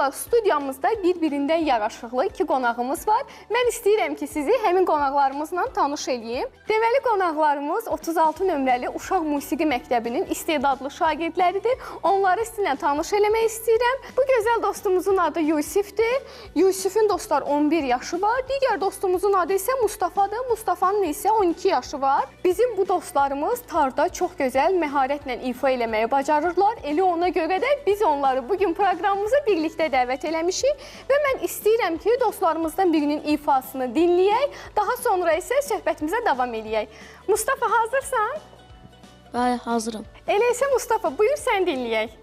Uşaqlar, studiyamızda bir-birindən yaraşıqlı iki qonağımız var. Mən istəyirəm ki, sizi həmin qonaqlarımızla tanış eləyim. Deməli, qonaqlarımız 36 nömrəli Uşaq Musiqi Məktəbinin istedadlı şagirdləridir. Onları sizinlə tanış eləmək istəyirəm. Bu gözəl dostumuzun adı Yusifdir. Yusifin dostlar 11 yaşı var. Digər dostumuzun adı isə Mustafadır. Mustafanın isə 12 yaşı var. Bizim bu dostlarımız tarda çox gözəl məharətlə ifa eləməyi bacarırlar. Elə ona görə də biz onları bugün proqramımıza birlikdə dəvət eləmişik və mən istəyirəm ki, dostlarımızdan birinin ifasını dinləyək, daha sonra isə söhbətimizə davam eləyək. Mustafa, hazırsan? Bəli, hazırım. Elə isə Mustafa, buyur sən dinləyək.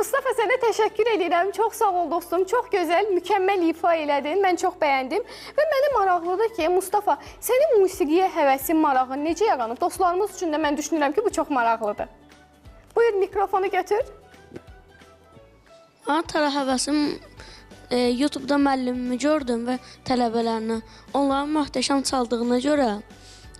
Mustafa, sənə təşəkkür edirəm. Çox sağ ol dostum. Çox gözəl, mükəmməl ifa elədin. Mən çox bəyəndim. Və mənə maraqlıdır ki, Mustafa, sənin musiqiyə həvəsin, marağın necə yaranıb? Dostlarımız üçün də mən düşünürəm ki, bu çox maraqlıdır. Buyur, mikrofonu götür. Tara həvəsim YouTube-da müəllimimi gördüm və tələbələrini. Onların möhtəşəm çaldığına görə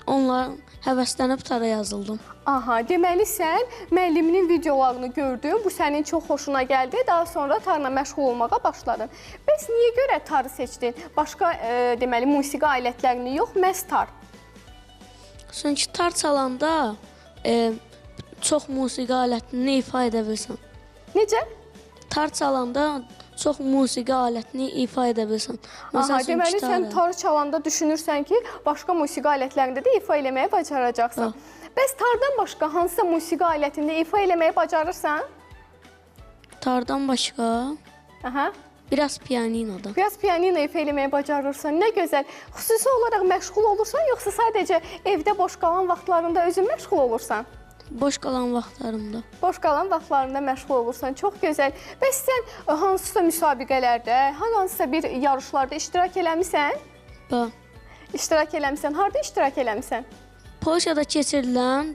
onların həvəslənib Tara yazıldım. Aha, deməli sən müəlliminin videolarını gördün, bu sənin çox xoşuna gəldi, daha sonra tarla məşğul olmağa başladın. Bəs niyə görə tarı seçdin? Başqa deməli musiqi alətlərini yox, məhz tar. Çünki tar çalanda çox musiqi alətini ifa edə bilirsən. Necə? Tar çalanda çox musiqi alətini ifa edə bilirsən. Aha, deməli sən tar çalanda düşünürsən ki, başqa musiqi alətlərində də ifa eləməyə bacaracaqsan. Bəs tardan başqa hansısa musiqi alətində ifa eləməyi bacarırsan? Tardan başqa? Aha. Biraz pianinoda. Biraz pianino ifa eləməyi bacarırsan. Nə gözəl. Xüsusi olaraq məşğul olursan, yoxsa sadəcə evdə boş qalan vaxtlarında özün məşğul olursan? Boş qalan vaxtlarımda. Boş qalan vaxtlarında məşğul olursan. Çox gözəl. Bəs sən hansısa müsabiqələrdə, hansısa bir yarışlarda iştirak eləmisən? Bəli. İştirak eləmisən. Harda iştirak eləmisən? Polşada keçirilən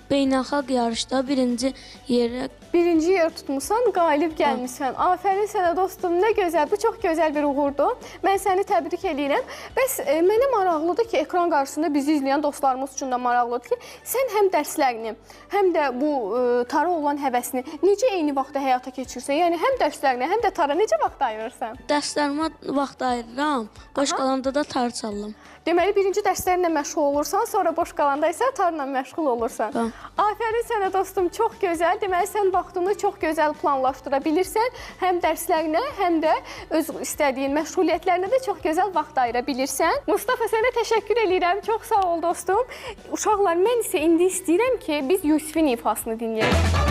beynəlxalq yarışda birinci yer tutmusan, qalib gəlmişsən. Afərin sənə dostum, nə gözəl, bu çox gözəl bir uğurdur. Mən səni təbrik edirəm. Bəs mənə maraqlıdır ki, ekran qarşısında bizi izləyən dostlarımız üçün də maraqlıdır ki, sən həm dərslərini, həm də bu tara olan həvəsini necə eyni vaxtda həyata keçirsən? Yəni həm dərslərinə, həm də tara necə vaxt ayırırsan? Dərslərimə vaxt ayırıram, boş qalanda da tar çalıram. Deməli, birinci dərslərinlə məşğul olursan, sonra boş qalanda isə tarla məşğul olursan. Afərin sənə dostum, çox gözəl. Deməli, sən vaxtını çox gözəl planlaşdıra bilirsən. Həm dərslərinə, həm də öz istədiyin məşğuliyyətlərinə də çox gözəl vaxt ayıra bilirsən. Mustafa, sənə təşəkkür edirəm. Çox sağ ol dostum. Uşaqlar, mən isə indi istəyirəm ki, biz Yusifin ifasını dinləyək.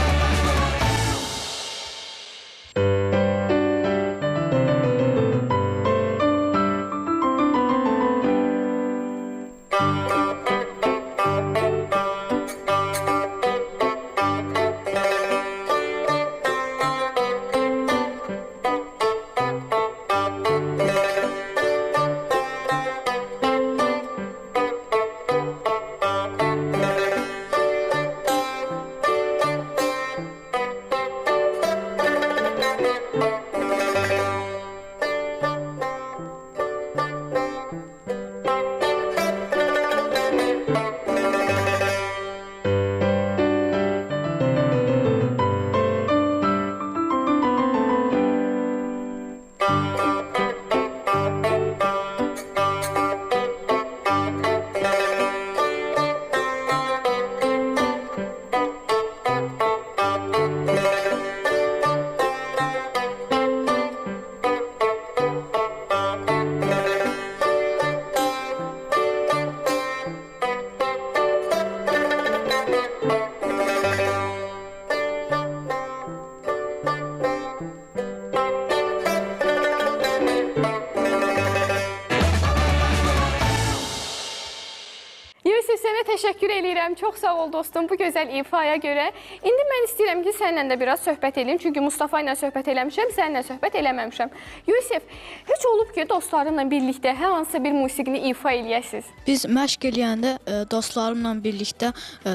sənə təşəkkür edirəm. Çox sağ ol dostum bu gözəl ifaya görə. İndi mən istəyirəm ki, səninlə də biraz söhbət edeyim. Çünki Mustafa ilə söhbət eləmişəm, səninlə söhbət eləməmişəm. Yusif, heç olub ki, dostlarınla birlikdə hər hansısa bir musiqini ifa eləyəsiniz? Biz məşq eləyəndə dostlarımla birlikdə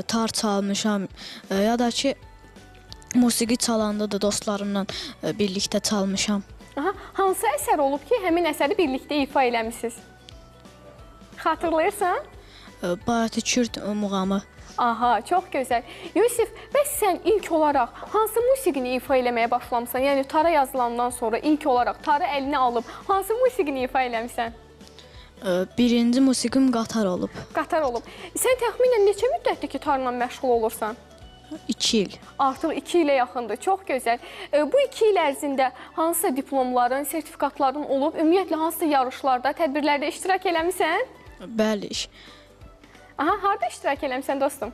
tar çalmışam ya da ki musiqi çalanda da dostlarımla birlikdə çalmışam. Aha, hansı əsər olub ki, həmin əsəri birlikdə ifa eləmisiniz? Xatırlayırsan? Bayatı Kürd muğamı. Aha, çox gözəl. Yusif, bəs sən ilk olaraq hansı musiqini ifa eləməyə başlamısan? Yəni tara yazılandan sonra ilk olaraq tarı əlinə alıb hansı musiqini ifa eləmisən? Birinci musiqim qatar olub. Qatar olub. Sən təxminən neçə müddətdir ki, tarla məşğul olursan? 2 il. Artıq 2 ilə yaxındır. Çox gözəl. Bu 2 il ərzində hansısa diplomların, sertifikatların olub, ümumiyyətlə hansısa yarışlarda, tədbirlərdə iştirak eləmisən? Bəli. Aha, harada iştirak eləmisən dostum?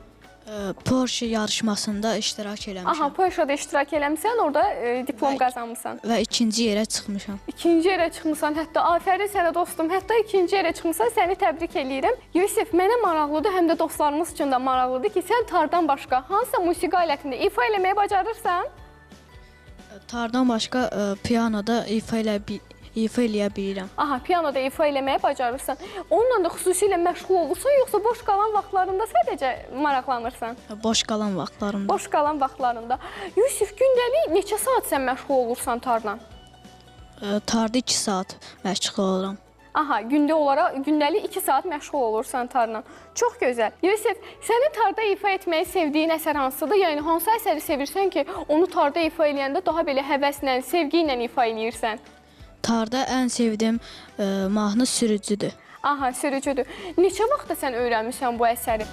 Porsche yarışmasında iştirak eləmişəm. Aha, Porsche-da iştirak eləmisən, orada diplom qazanmısan. Və ikinci yerə çıxmışam. İkinci yerə çıxmısan, hətta afərin sənə dostum, hətta ikinci yerə çıxmısan, səni təbrik eləyirəm. Yusif, mənə maraqlıdır, həm də dostlarımız üçün də maraqlıdır ki, sən tardan başqa hansısa musiqi alətində ifa eləməyi bacarırsan? Tardan başqa pianoda ifa eləyə bilirəm. Aha, pianoda ifa eləməyi bacarırsan. Onunla da xüsusilə məşğul olursan, yoxsa boş qalan vaxtlarında sadəcə maraqlanırsan? Boş qalan vaxtlarımda. Boş qalan vaxtlarında. Yusif, gündəlik neçə saat sən məşğul olursan tarla? Tarda 2 saat məşğul oluram. Aha, gündəlik 2 saat məşğul olursan tarla. Çox gözəl. Yusif, sənin tarda ifa etməyi sevdiyin əsər hansıdır? Yəni hansı əsəri sevirsən ki, onu tarda ifa eləyəndə daha belə həvəslə, sevgi ilə ifa eləyirsən? Tarda ən sevdiyim mahnı Sürücüdür. Aha, Sürücüdür. Neçə vaxtda sən öyrənmisən bu əsəri?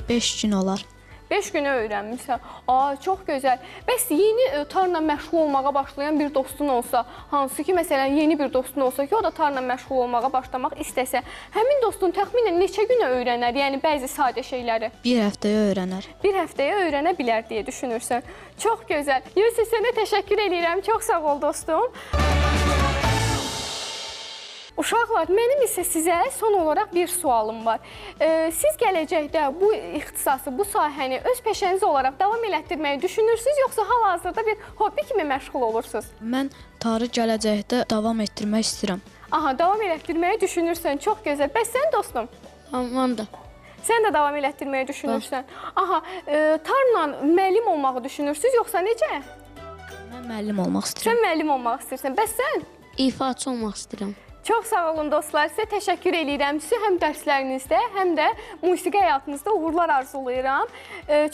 5 gün olar. 5 günə öyrənmisən. Aa, çox gözəl. Bəs yeni tarla məşğul olmağa başlayan bir dostun olsa, hansı ki, məsələn, yeni bir dostun olsa ki, o da tarla məşğul olmağa başlamaq istəsə, həmin dostun təxminən neçə günə öyrənər? Yəni, bəzi sadə şeyləri. 1 həftəyə öyrənər. 1 həftəyə öyrənə bilər deyə düşünürsən. Çox gözəl. Yusif, sənə təşəkkür edirəm. Çox sağ ol, dostum. Uşaqlar, mənim isə sizə son olaraq bir sualım var. Siz gələcəkdə bu ixtisası, bu sahəni öz peşəniz olaraq davam elətdirməyi düşünürsünüz, yoxsa hal-hazırda bir hobbi kimi məşğul olursunuz? Mən tarı gələcəkdə davam etdirmək istəyirəm. Aha, davam elətdirməyi düşünürsən, çox gözəl. Bəs sən dostum? Mən də. Sən də davam elətdirməyi düşünürsən. Aha, tarla müəllim olmağı düşünürsünüz, yoxsa necə? Mən müəllim olmaq istəyirəm. Sən müəllim olmaq istəyirsən. Bəs sən? İfaçı olmaq istəyirəm. Çox sağ olun dostlar, sizə təşəkkür edirəm. Sizə həm dərslərinizdə, həm də musiqi həyatınızda uğurlar arzulayıram.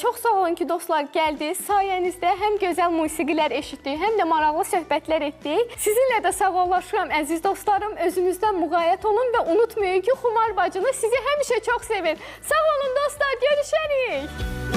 Çox sağ olun ki, dostlar gəldiniz. Sayənizdə həm gözəl musiqilər eşitdik, həm də maraqlı söhbətlər etdik. Sizinlə də sağollaşıram, əziz dostlarım. Özünüzdən müğayət olun və unutmayın ki, Xumar bacınız sizi həmişə çox sevir. Sağ olun dostlar, görüşərik.